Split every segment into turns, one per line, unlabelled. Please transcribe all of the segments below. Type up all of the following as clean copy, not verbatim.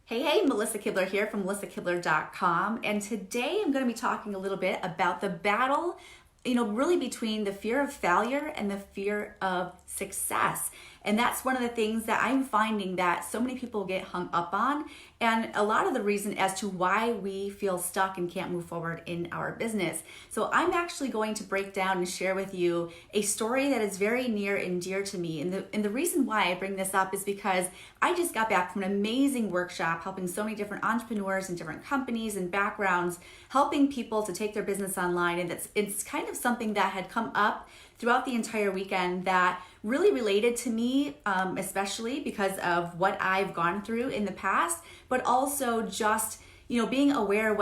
Hey, Melissa Kibler here from melissakibler.com. And today I'm going to be talking a little bit about the battle, really between the fear of failure and the fear of success. And that's one of the things that I'm finding that so many people get hung up on, and a lot of the reason as to why we feel stuck and can't move forward in our business. So I'm actually going to break down and share with you a story that is very near and dear to me. And the reason why I bring this up is because I just got back from an amazing workshop helping so many different entrepreneurs and different companies and backgrounds, helping people to take their business online. And it's kind of something that had come up throughout the entire weekend that really related to me, especially because of what I've gone through in the past, but also just, being aware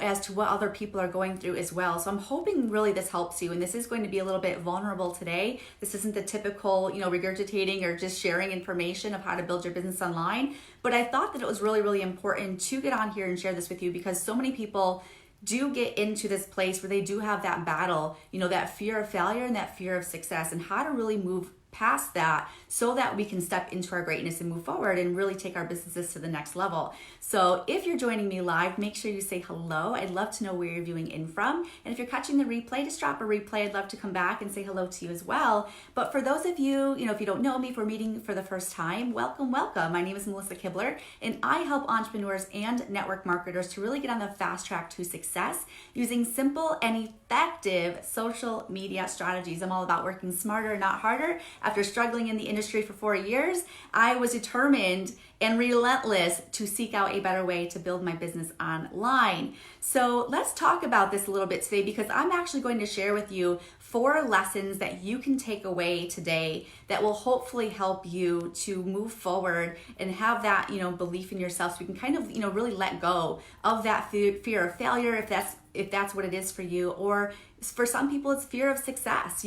as to what other people are going through as well. So I'm hoping really this helps you. And this is going to be a little bit vulnerable today. This isn't the typical, regurgitating or just sharing information of how to build your business online. But I thought that it was really, really important to get on here and share this with you because so many people do get into this place where they do have that battle, that fear of failure and that fear of success, and how to really move past that so that we can step into our greatness and move forward and really take our businesses to the next level. So if you're joining me live, make sure you say hello. I'd love to know where you're viewing in from. And if you're catching the replay, just drop a replay. I'd love to come back and say hello to you as well. But for those of you, if you don't know me, if we're meeting for the first time, welcome, welcome. My name is Melissa Kibler, and I help entrepreneurs and network marketers to really get on the fast track to success using simple and effective social media strategies. I'm all about working smarter, not harder. After struggling in the industry for 4 years, I was determined and relentless to seek out a better way to build my business online. So let's talk about this a little bit today because I'm actually going to share with you 4 lessons that you can take away today that will hopefully help you to move forward and have that, belief in yourself, so you can kind of, really let go of that fear of failure if that's what it is for you, or for some people it's fear of success,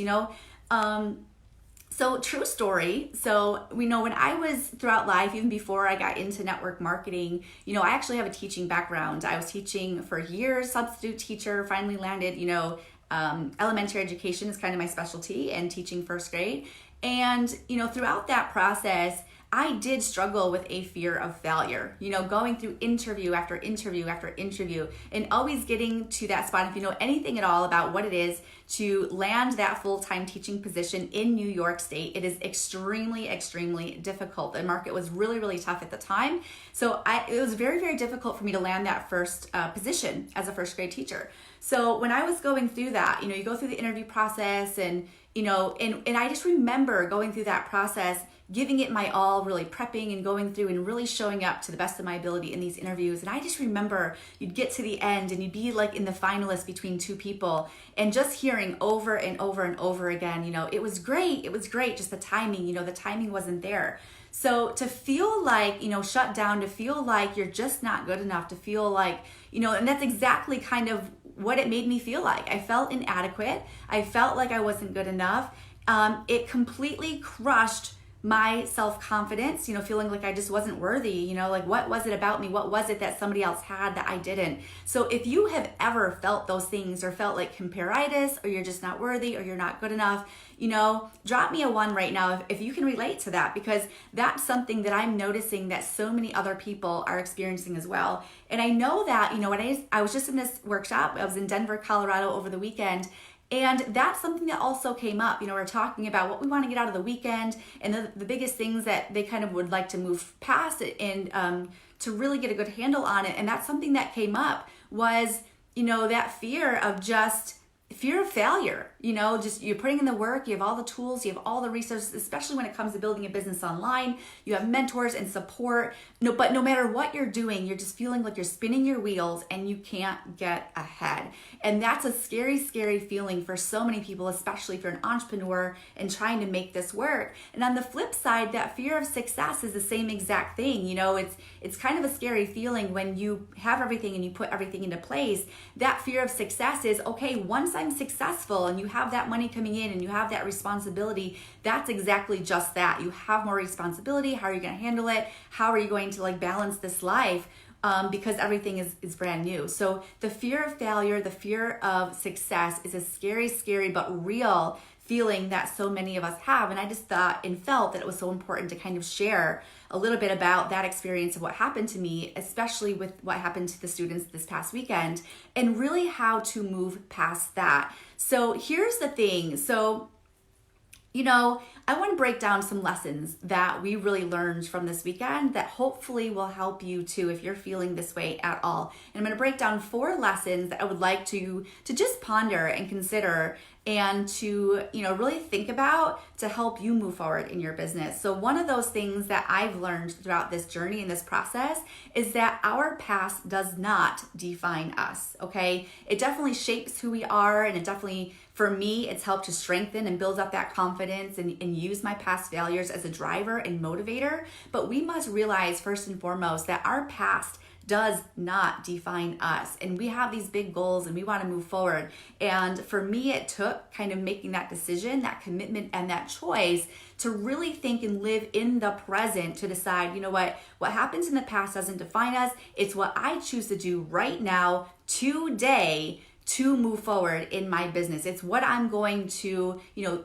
So true story. So we know when I was throughout life, even before I got into network marketing, I actually have a teaching background. I was teaching for years, substitute teacher, finally landed, elementary education is kind of my specialty, and teaching first grade. And, throughout that process, I did struggle with a fear of failure, going through interview after interview after interview, and always getting to that spot. If you know anything at all about what it is to land that full-time teaching position in New York State, it is extremely, extremely difficult. The market was really, really tough at the time. So it was very, very difficult for me to land that first position as a first grade teacher. So when I was going through that, you go through the interview process and I just remember going through that process, giving it my all, really prepping and going through and really showing up to the best of my ability in these interviews. And I just remember you'd get to the end and you'd be like in the finalists between 2 people, and just hearing over and over and over again, it was great. It was great. Just the timing, the timing wasn't there. So to feel like, shut down, to feel like you're just not good enough, to feel like, and that's exactly kind of what it made me feel like. I felt inadequate. I felt like I wasn't good enough. It completely crushed my self-confidence, feeling like I just wasn't worthy, like what was it about me? What was it that somebody else had that I didn't? So if you have ever felt those things or felt like comparitis, or you're just not worthy, or you're not good enough, drop me a 1 right now if you can relate to that, because that's something that I'm noticing that so many other people are experiencing as well. And I know that, when I was just in this workshop, I was in Denver, Colorado over the weekend, and that's something that also came up. We're talking about what we want to get out of the weekend and the biggest things that they kind of would like to move past it and to really get a good handle on it. And that's something that came up was, that fear of failure, just you're putting in the work, you have all the tools, you have all the resources, especially when it comes to building a business online, you have mentors and support, but no matter what you're doing, you're just feeling like you're spinning your wheels and you can't get ahead. And that's a scary, scary feeling for so many people, especially if you're an entrepreneur and trying to make this work. And on the flip side, that fear of success is the same exact thing. It's kind of a scary feeling when you have everything and you put everything into place. That fear of success is, okay, once I'm successful and you have that money coming in and you have that responsibility, that's exactly just that. You have more responsibility. How are you going to handle it? How are you going to balance this life? Because everything is brand new. So the fear of failure, the fear of success is a scary, scary, but real feeling that so many of us have. And I just thought and felt that it was so important to kind of share a little bit about that experience of what happened to me, especially with what happened to the students this past weekend, and really how to move past that. So here's the thing. So, I want to break down some lessons that we really learned from this weekend that hopefully will help you too if you're feeling this way at all. And I'm going to break down 4 lessons that I would like to just ponder and consider and to, really think about to help you move forward in your business. So one of those things that I've learned throughout this journey and this process is that our past does not define us, okay? It definitely shapes who we are, and it definitely, for me, it's helped to strengthen and build up that confidence and use my past failures as a driver and motivator. But we must realize first and foremost that our past does not define us, and we have these big goals and we want to move forward. And for me, it took kind of making that decision, that commitment, and that choice to really think and live in the present, to decide, what happens in the past doesn't define us. It's what I choose to do right now, today, to move forward in my business. It's what I'm going to,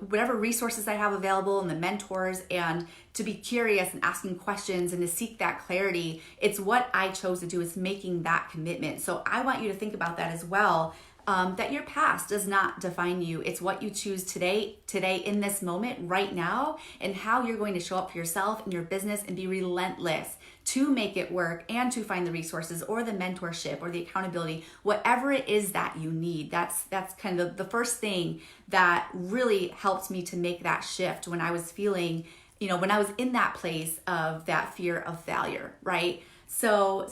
whatever resources I have available and the mentors, and to be curious and asking questions and to seek that clarity. It's what I chose to do, is making that commitment. So I want you to think about that as well. That your past does not define you. It's what you choose today in this moment, right now, and how you're going to show up for yourself and your business and be relentless to make it work and to find the resources or the mentorship or the accountability, whatever it is that you need. That's kind of the first thing that really helped me to make that shift when I was feeling, when I was in that place of that fear of failure, right? So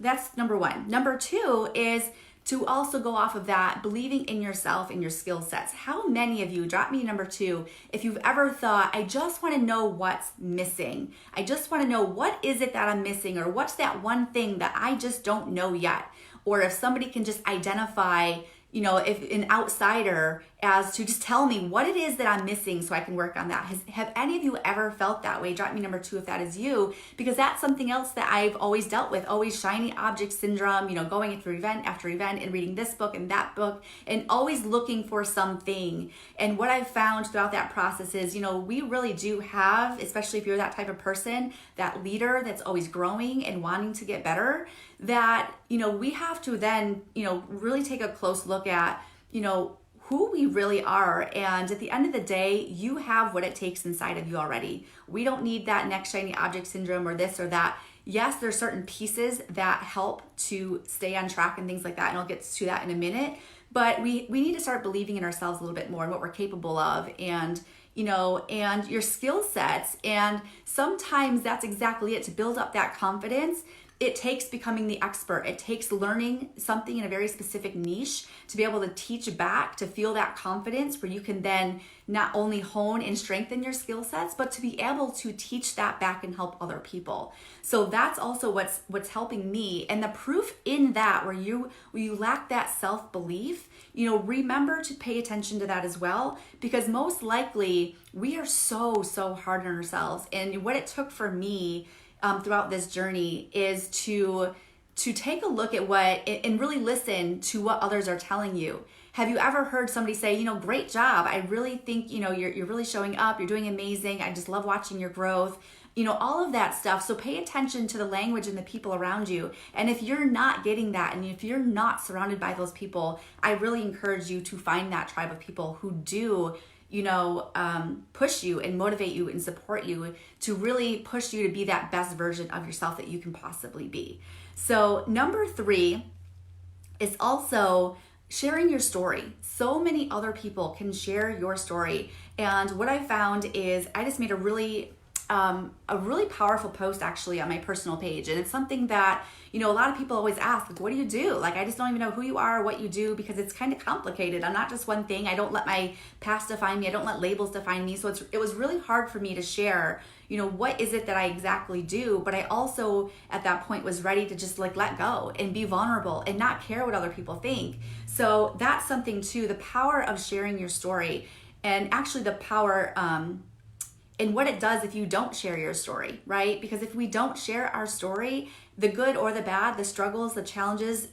that's number 1. Number 2 is to also go off of that, believing in yourself and your skill sets. How many of you, drop me number 2, if you've ever thought, I just want to know what's missing. I just want to know what is it that I'm missing, or what's that one thing that I just don't know yet. Or if somebody can just identify, if an outsider, as to just tell me what it is that I'm missing so I can work on that. Have any of you ever felt that way? Drop me number 2 if that is you, because that's something else that I've always dealt with, always shiny object syndrome, going through event after event and reading this book and that book and always looking for something. And what I've found throughout that process is, we really do have, especially if you're that type of person, that leader that's always growing and wanting to get better, that, we have to then, really take a close look at, who we really are. And at the end of the day, you have what it takes inside of you already. We don't need that next shiny object syndrome or this or that. Yes, there's certain pieces that help to stay on track and things like that, and I'll get to that in a minute. But we need to start believing in ourselves a little bit more and what we're capable of, and and your skill sets. And sometimes that's exactly it. To build up that confidence, it takes becoming the expert. It takes learning something in a very specific niche to be able to teach back, to feel that confidence where you can then not only hone and strengthen your skill sets, but to be able to teach that back and help other people. So that's also what's helping me. And the proof in that, where you lack that self-belief, remember to pay attention to that as well, because most likely we are so hard on ourselves. And what it took for me throughout this journey is to take a look at what, and really listen to what others are telling you. Have you ever heard somebody say, great job, I really think, you're really showing up, you're doing amazing, I just love watching your growth, all of that stuff. So pay attention to the language and the people around you. And if you're not getting that, and if you're not surrounded by those people, I really encourage you to find that tribe of people who do push you and motivate you and support you, to really push you to be that best version of yourself that you can possibly be. So number 3 is also sharing your story. So many other people can share your story. And what I found is I just made a really powerful post actually on my personal page. And it's something that, a lot of people always ask, like, what do you do? Like, I just don't even know who you are, what you do, because it's kind of complicated. I'm not just one thing. I don't let my past define me. I don't let labels define me. So it was really hard for me to share, what is it that I exactly do? But I also, at that point, was ready to just let go and be vulnerable and not care what other people think. So that's something too, the power of sharing your story, and actually the power, and what it does if you don't share your story, right? Because if we don't share our story, the good or the bad, the struggles, the challenges,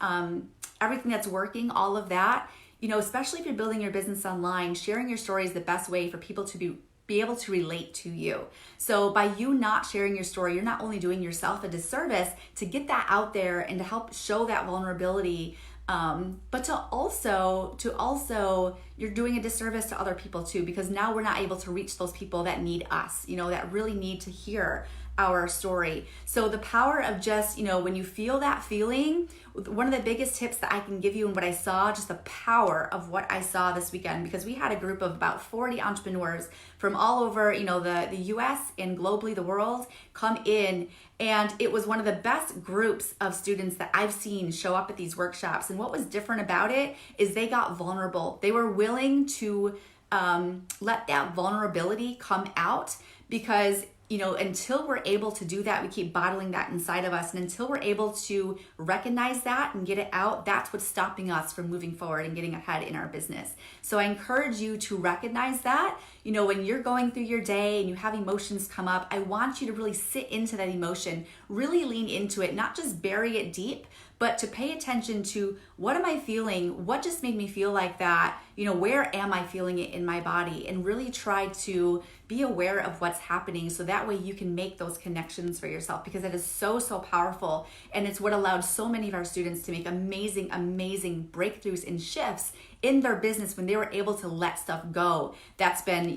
everything that's working, all of that, especially if you're building your business online, sharing your story is the best way for people to be able to relate to you. So by you not sharing your story, you're not only doing yourself a disservice to get that out there and to help show that vulnerability, but to also you're doing a disservice to other people too, because now we're not able to reach those people that need us, that really need to hear our story. So the power of just, when you feel that feeling, one of the biggest tips that I can give you and what I saw, just the power of what I saw this weekend, because we had a group of about 40 entrepreneurs from all over, the US and globally the world come in. And it was one of the best groups of students that I've seen show up at these workshops. And what was different about it is they got vulnerable. They were willing to let that vulnerability come out, because until we're able to do that, we keep bottling that inside of us. And until we're able to recognize that and get it out, that's what's stopping us from moving forward and getting ahead in our business. So I encourage you to recognize that, when you're going through your day and you have emotions come up, I want you to really sit into that emotion, really lean into it, not just bury it deep, but to pay attention to, what am I feeling? What just made me feel like that? Where am I feeling it in my body? And really try to be aware of what's happening, so that way you can make those connections for yourself, because it is so, so powerful. And it's what allowed so many of our students to make amazing, amazing breakthroughs and shifts in their business when they were able to let stuff go that's been,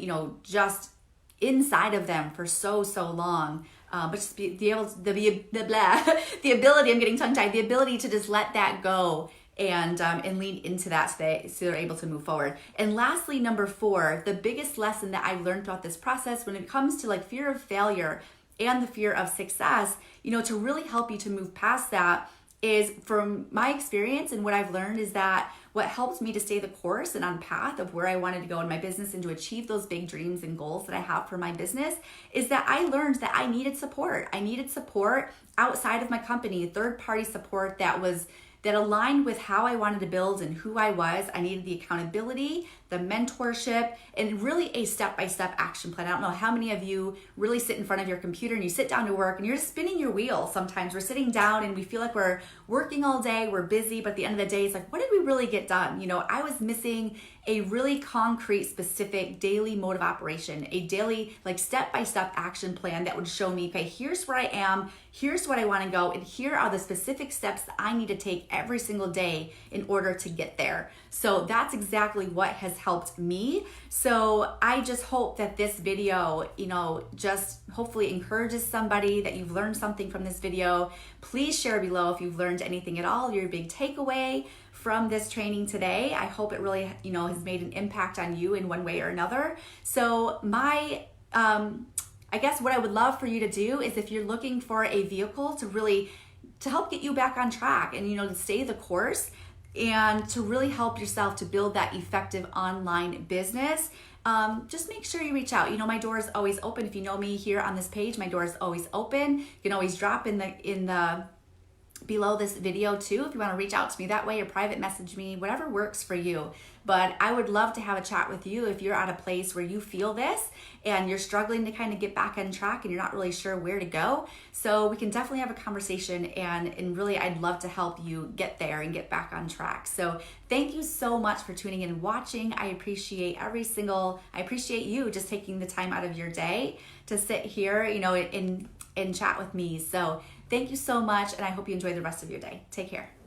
just inside of them for so, so long. But just the ability, I'm getting tongue-tied, the ability to just let that go and lean into that so they're able to move forward. And lastly, number 4, the biggest lesson that I've learned throughout this process when it comes to fear of failure and the fear of success, to really help you to move past that, is from my experience and what I've learned is that what helped me to stay the course and on path of where I wanted to go in my business and to achieve those big dreams and goals that I have for my business is that I learned that I needed support. I needed support outside of my company, third-party support that aligned with how I wanted to build and who I was. I needed the accountability, the mentorship, and really a step-by-step action plan. I don't know how many of you really sit in front of your computer and you sit down to work and you're just spinning your wheel. Sometimes we're sitting down and we feel like we're working all day, we're busy, but at the end of the day, it's like, what did we really get done? I was missing a really concrete, specific daily mode of operation, a daily step-by-step action plan that would show me, okay, here's where I am, here's what I want to go, and here are the specific steps that I need to take every single day in order to get there. So that's exactly what has helped me. So I just hope that this video, just hopefully encourages somebody, that you've learned something from this video. Please share below if you've learned anything at all, your big takeaway from this training today. I hope it really, has made an impact on you in one way or another. So I guess what I would love for you to do is, if you're looking for a vehicle to help get you back on track and, to stay the course and to really help yourself to build that effective online business, just make sure you reach out. My door is always open. If you know me here on this page, my door is always open. You can always drop in the below this video too if you want to reach out to me that way, or private message me, whatever works for you. But I would love to have a chat with you if you're at a place where you feel this and you're struggling to kind of get back on track and you're not really sure where to go. So we can definitely have a conversation, and really I'd love to help you get there and get back on track. So thank you so much for tuning in and watching. I appreciate you just taking the time out of your day to sit here, and chat with me. So thank you so much, and I hope you enjoy the rest of your day. Take care.